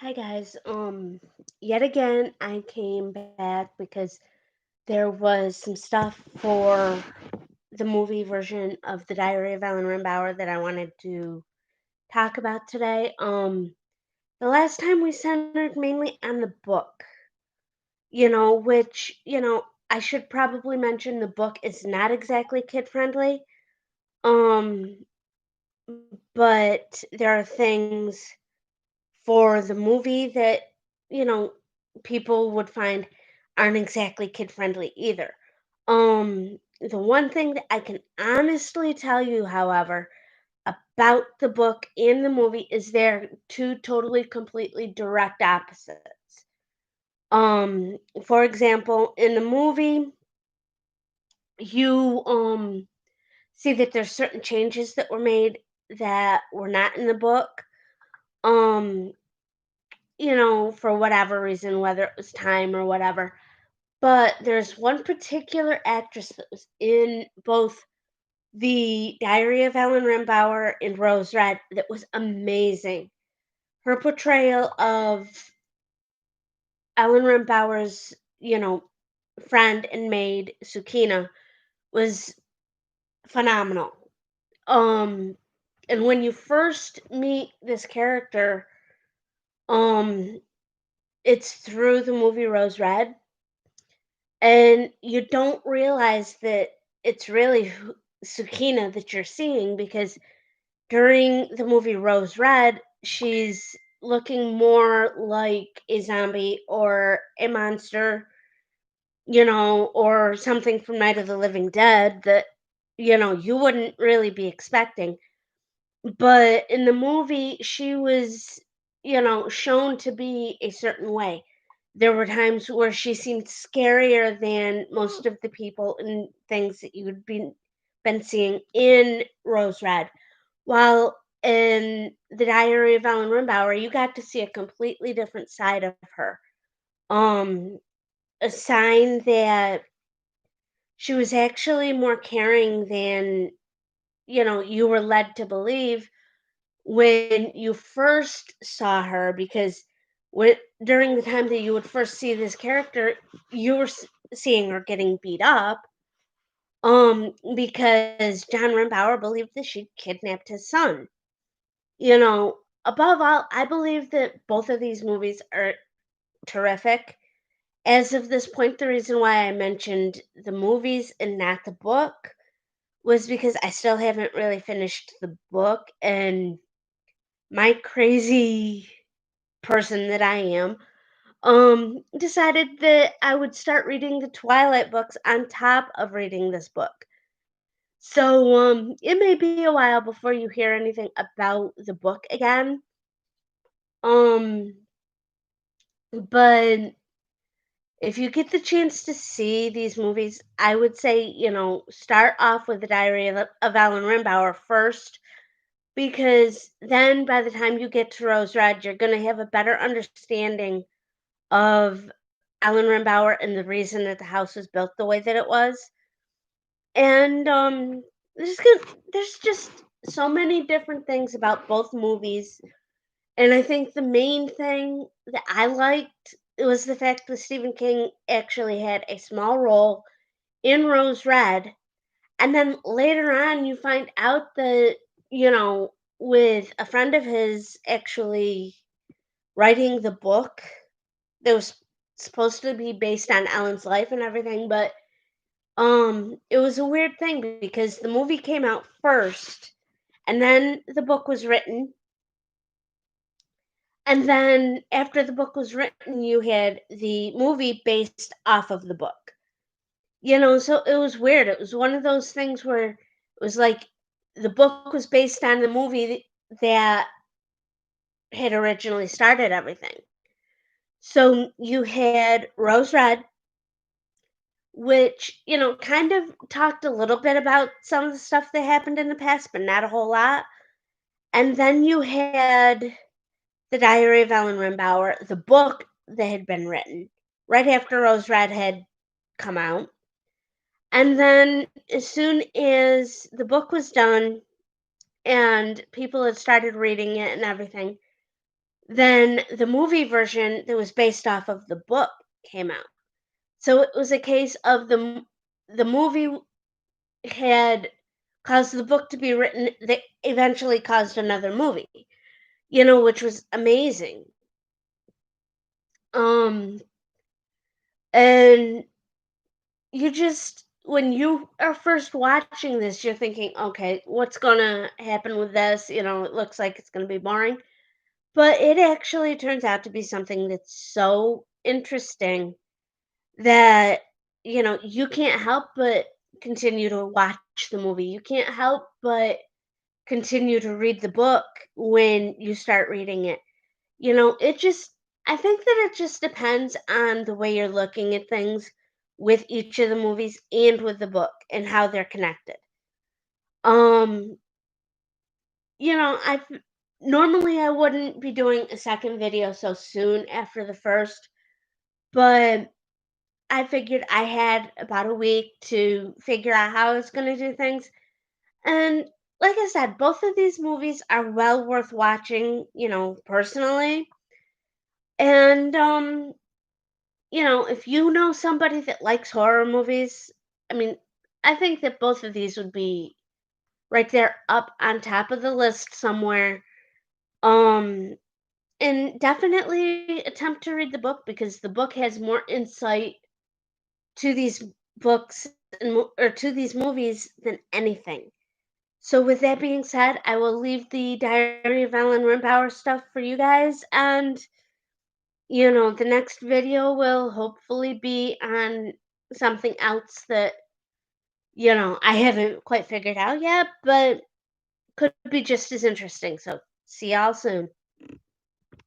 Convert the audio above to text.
Hi guys. Yet again I came back because there was some stuff for the movie version of the Diary of Ellen Rimbauer that I wanted to talk about today. The last time we centered mainly on the book, which, I should probably mention the book is not exactly kid friendly. Um, but there are things for the movie that, you know, people would find aren't exactly kid friendly either. The one thing that I can honestly tell you, however, about the book and the movie is they're two totally completely direct opposites. For example, in the movie, you see that there's certain changes that were made that were not in the book. Um for whatever reason, whether it was time or whatever. But there's one particular actress that was in both the Diary of Ellen Rimbauer and Rose Red that was amazing. Her portrayal of Ellen Rimbauer's, friend and maid Sukina was phenomenal. Um and when you first meet this character, um it's through the movie Rose Red. And you don't realize that it's really Sukina that you're seeing because during the movie Rose Red, she's looking more like a zombie or a monster, or something from Night of the Living Dead that, you wouldn't really be expecting. But in the movie, she was, shown to be a certain way. There were times where she seemed scarier than most of the people and things that you would been seeing in Rose Red. While in the Diary of Ellen Rimbauer, you got to see a completely different side of her. Um, a sign that she was actually more caring than, you were led to believe when you first saw her, because when during the time that you would first see this character, you were seeing her getting beat up, because John Rimbauer believed that she'd kidnapped his son. Above all, I believe that both of these movies are terrific. As of this point, the reason why I mentioned the movies and not the book was because I still haven't really finished the book, and my crazy person that I am, decided that I would start reading the Twilight books on top of reading this book. So, it may be a while before you hear anything about the book again. Um, but if you get the chance to see these movies, I would say, start off with the Diary of Alan Rimbauer first, because then by the time you get to Rose Red, you're going to have a better understanding of Alan Rimbauer and the reason that the house was built the way that it was. And there's there's just so many different things about both movies. And I think the main thing that I liked was the fact that Stephen King actually had a small role in Rose Red. And then later on, you find out that, with a friend of his actually writing the book that was supposed to be based on Ellen's life and everything, but it was a weird thing because the movie came out first, and then the book was written, and then after the book was written, you had the movie based off of the book. So it was weird. It was one of those things where it was like the book was based on the movie that had originally started everything. So you had Rose Red, which, kind of talked a little bit about some of the stuff that happened in the past, but not a whole lot. And then you had The Diary of Ellen Rimbauer, the book that had been written right after Rose Red had come out. And then as soon as the book was done and people had started reading it and everything, Then the movie version that was based off of the book came out. So it was a case of the movie had caused the book to be written that eventually caused another movie, which was amazing. Um, and you just when you are first watching this, you're thinking, okay, what's gonna happen with this? It looks like it's gonna be boring. But it actually turns out to be something that's so interesting that, you can't help but continue to watch the movie. You can't help but continue to read the book when you start reading it. It just I think that it just depends on the way you're looking at things with each of the movies and with the book and how they're connected. Um, I normally I wouldn't be doing a second video so soon after the first, but I figured I had about a week to figure out how I was going to do things. And like I said, both of these movies are well worth watching, personally. And if you know somebody that likes horror movies, I mean, I think that both of these would be right there up on top of the list somewhere. Um and definitely attempt to read the book because the book has more insight to these books or to these movies than anything. So with that being said, I will leave the Diary of Ellen Rimbauer stuff for you guys, and the next video will hopefully be on something else that I haven't quite figured out yet, but could be just as interesting. So see y'all soon.